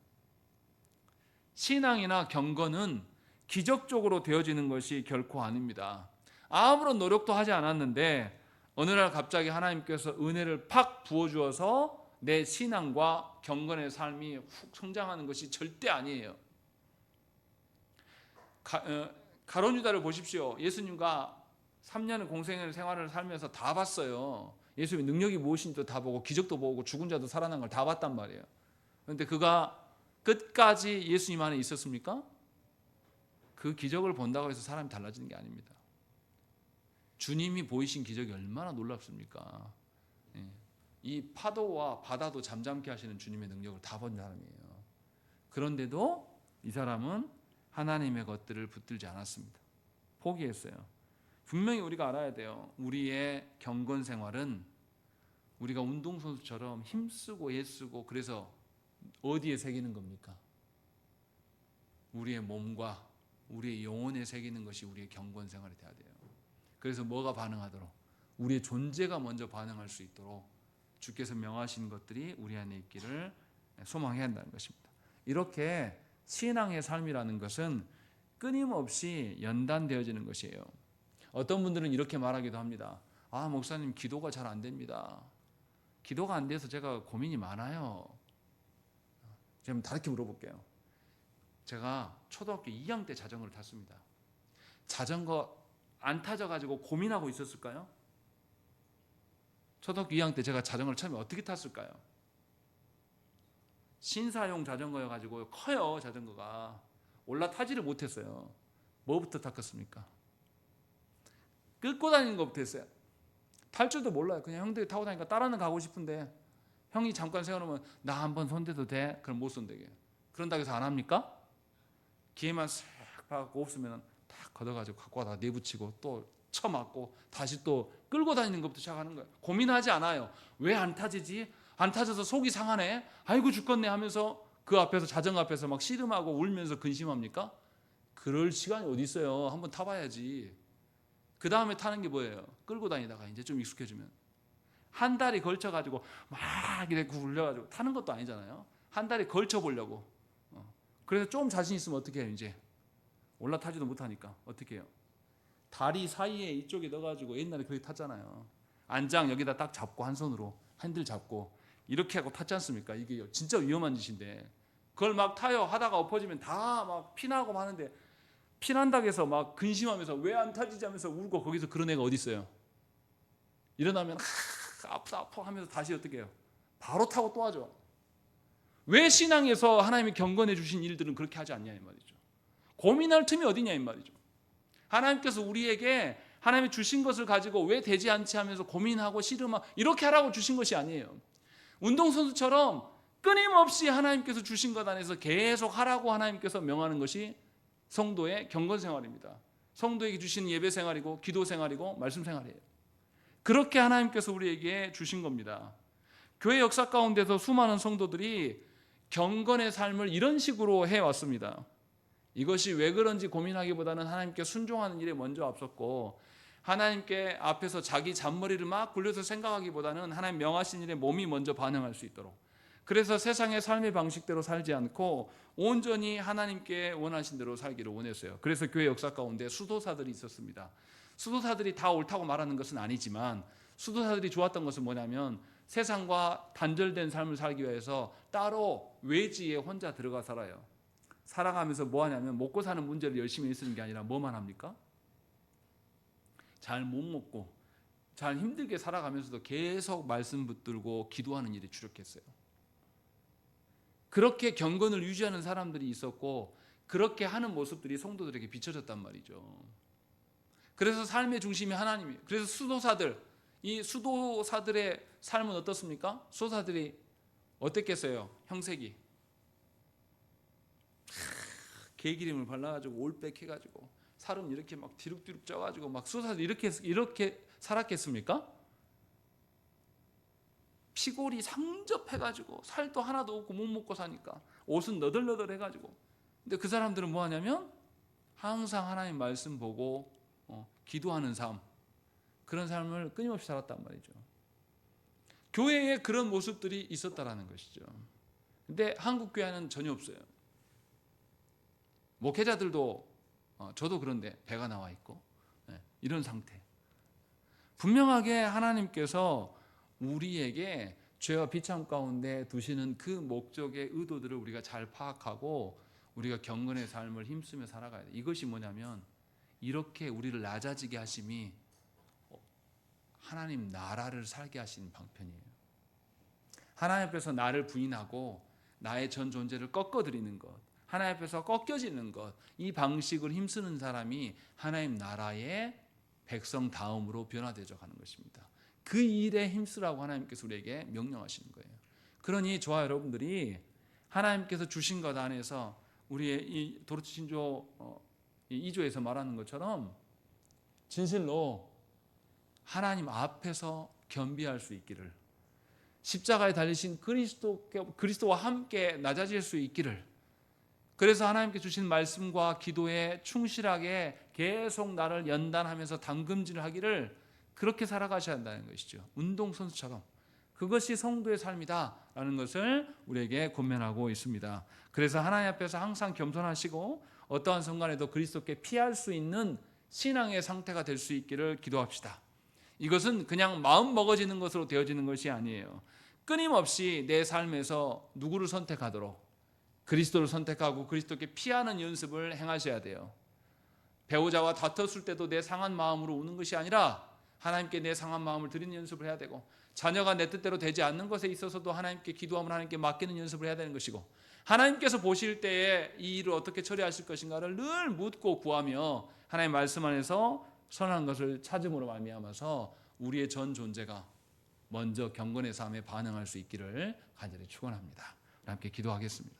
신앙이나 경건은 기적적으로 되어지는 것이 결코 아닙니다. 아무런 노력도 하지 않았는데 어느 날 갑자기 하나님께서 은혜를 팍 부어주어서 내 신앙과 경건의 삶이 훅 성장하는 것이 절대 아니에요. 가룟 유다를 보십시오. 예수님과 3년의 공생의 생활을 살면서 다 봤어요. 예수님의 능력이 무엇인지도 다 보고 기적도 보고 죽은 자도 살아난 걸 다 봤단 말이에요. 그런데 그가 끝까지 예수님 안에 있었습니까? 그 기적을 본다고 해서 사람이 달라지는 게 아닙니다. 주님이 보이신 기적이 얼마나 놀랍습니까? 이 파도와 바다도 잠잠케 하시는 주님의 능력을 다 본 사람이에요. 그런데도 이 사람은 하나님의 것들을 붙들지 않았습니다. 포기했어요. 분명히 우리가 알아야 돼요. 우리의 경건 생활은 우리가 운동선수처럼 힘쓰고 애쓰고 그래서 어디에 새기는 겁니까? 우리의 몸과 우리의 영혼에 새기는 것이 우리의 경건 생활이 돼야 돼요. 그래서 뭐가 반응하도록? 우리의 존재가 먼저 반응할 수 있도록 주께서 명하신 것들이 우리 안에 있기를 소망해야 한다는 것입니다. 이렇게 신앙의 삶이라는 것은 끊임없이 연단되어지는 것이에요. 어떤 분들은 이렇게 말하기도 합니다. 아, 목사님 기도가 잘 안 됩니다. 기도가 안 돼서 제가 고민이 많아요. 제가 다르게 물어볼게요. 제가 초등학교 2학년 때 자전거를 탔습니다. 자전거 안 타져가지고 고민하고 있었을까요? 초등학교 2학년 때 제가 자전거를 처음에 어떻게 탔을까요? 신사용 자전거여가지고 커요. 자전거가 올라타지를 못했어요. 뭐부터 탔겠습니까? 끌고 다니는 것부터 했어요. 탈 줄도 몰라요. 그냥 형들이 타고 다니까 따라는 가고 싶은데 형이 잠깐 세워놓으면 나 한번 손대도 돼? 그럼 못 손대게. 그런다고 해서 안 합니까? 기회만 싹 봐갖고 없으면 딱 걷어가지고 갖고 와다 내붙이고 또 쳐맞고 다시 또 끌고 다니는 것부터 시작하는 거예요. 고민하지 않아요. 왜 안 타지지? 안 타져서 속이 상하네? 아이고 죽겠네 하면서 그 앞에서 자전거 앞에서 막 씨름하고 울면서 근심합니까? 그럴 시간이 어디 있어요. 한번 타봐야지. 그 다음에 타는 게 뭐예요? 끌고 다니다가 이제 좀 익숙해지면 한 달이 걸쳐가지고 막 이렇게 굴려가지고 타는 것도 아니잖아요. 한 달이 걸쳐 보려고. 그래서 좀 자신 있으면 어떻게 해요? 이제 올라타지도 못하니까 어떻게 해요? 다리 사이에 이쪽에 넣어가지고 옛날에 그렇게 탔잖아요. 안장 여기다 딱 잡고 한 손으로 핸들 잡고 이렇게 하고 탔지 않습니까? 이게 진짜 위험한 짓인데 그걸 막 타요. 하다가 엎어지면 다 막 피나고 마는데 피난다고 해서 막 근심하면서 왜 안 타지지 하면서 울고 거기서 그런 애가 어디 있어요? 일어나면 아프다 하면서 다시 어떻게 해요? 바로 타고 또 하죠. 왜 신앙에서 하나님이 경건해 주신 일들은 그렇게 하지 않냐 이 말이죠. 고민할 틈이 어디냐 이 말이죠. 하나님께서 우리에게 하나님이 주신 것을 가지고 왜 되지 않지 하면서 고민하고 씨름하고 이렇게 하라고 주신 것이 아니에요. 운동선수처럼 끊임없이 하나님께서 주신 것 안에서 계속 하라고 하나님께서 명하는 것이 성도의 경건 생활입니다. 성도에게 주신 예배 생활이고 기도 생활이고 말씀 생활이에요. 그렇게 하나님께서 우리에게 주신 겁니다. 교회 역사 가운데서 수많은 성도들이 경건의 삶을 이런 식으로 해왔습니다. 이것이 왜 그런지 고민하기보다는 하나님께 순종하는 일에 먼저 앞섰고, 하나님께 앞에서 자기 잔머리를 막 굴려서 생각하기보다는 하나님 명하신 일에 몸이 먼저 반응할 수 있도록, 그래서 세상의 삶의 방식대로 살지 않고 온전히 하나님께 원하신 대로 살기를 원했어요. 그래서 교회 역사 가운데 수도사들이 있었습니다. 수도사들이 다 옳다고 말하는 것은 아니지만 수도사들이 좋았던 것은 뭐냐면 세상과 단절된 삶을 살기 위해서 따로 외지에 혼자 들어가 살아요. 살아가면서 뭐 하냐면 먹고 사는 문제를 열심히 쓰는 게 아니라 뭐만 합니까? 잘 못 먹고 잘 힘들게 살아가면서도 계속 말씀 붙들고 기도하는 일이 주력했어요. 그렇게 경건을 유지하는 사람들이 있었고 그렇게 하는 모습들이 성도들에게 비춰졌단 말이죠. 그래서 삶의 중심이 하나님이에요. 그래서 수도사들, 이 수도사들의 삶은 어떻습니까? 수도사들이 어땠겠어요? 형색이 개기름을 발라가지고 올백 해가지고 살은 이렇게 막 뒤룩뒤룩 쪄가지고 막 수도사들이 이렇게 살았겠습니까? 피골이 상접해가지고 살도 하나도 없고 못 먹고 사니까 옷은 너덜너덜해가지고. 근데 그 사람들은 뭐 하냐면 항상 하나님 말씀 보고 기도하는 삶, 그런 삶을 끊임없이 살았단 말이죠. 교회에 그런 모습들이 있었다라는 것이죠. 근데 한국 교회는 전혀 없어요. 목회자들도 저도 그런데 배가 나와 있고 이런 상태. 분명하게 하나님께서 우리에게 죄와 비참 가운데 두시는 그 목적의 의도들을 우리가 잘 파악하고 우리가 경건의 삶을 힘쓰며 살아가야 돼. 이것이 뭐냐면 이렇게 우리를 낮아지게 하심이 하나님 나라를 살게 하시는 방편이에요. 하나님 앞에서 나를 부인하고 나의 전 존재를 꺾어드리는 것, 하나님 앞에서 꺾여지는 것, 이 방식을 힘쓰는 사람이 하나님 나라의 백성 다음으로 변화되어 가는 것입니다. 그 일에 힘쓰라고 하나님께서 우리에게 명령하시는 거예요. 그러니 저와 여러분들이 하나님께서 주신 것 안에서 우리의 이 도르트 신조 2조에서 말하는 것처럼 진실로 하나님 앞에서 겸비할 수 있기를, 십자가에 달리신 그리스도와 함께 낮아질 수 있기를, 그래서 하나님께 주신 말씀과 기도에 충실하게 계속 나를 연단하면서 담금질하기를 그렇게 살아가셔야 한다는 것이죠. 운동선수처럼. 그것이 성도의 삶이다라는 것을 우리에게 권면하고 있습니다. 그래서 하나님 앞에서 항상 겸손하시고 어떠한 순간에도 그리스도께 피할 수 있는 신앙의 상태가 될 수 있기를 기도합시다. 이것은 그냥 마음 먹어지는 것으로 되어지는 것이 아니에요. 끊임없이 내 삶에서 누구를 선택하도록 그리스도를 선택하고 그리스도께 피하는 연습을 행하셔야 돼요. 배우자와 다퉜을 때도 내 상한 마음으로 우는 것이 아니라 하나님께 내 상한 마음을 드리는 연습을 해야 되고, 자녀가 내 뜻대로 되지 않는 것에 있어서도 하나님께 기도하면 하나님께 맡기는 연습을 해야 되는 것이고, 하나님께서 보실 때에 이 일을 어떻게 처리하실 것인가를 늘 묻고 구하며 하나님의 말씀 안에서 선한 것을 찾음으로 말미암아서 우리의 전 존재가 먼저 경건의 삶에 반응할 수 있기를 간절히 축원합니다. 함께 기도하겠습니다.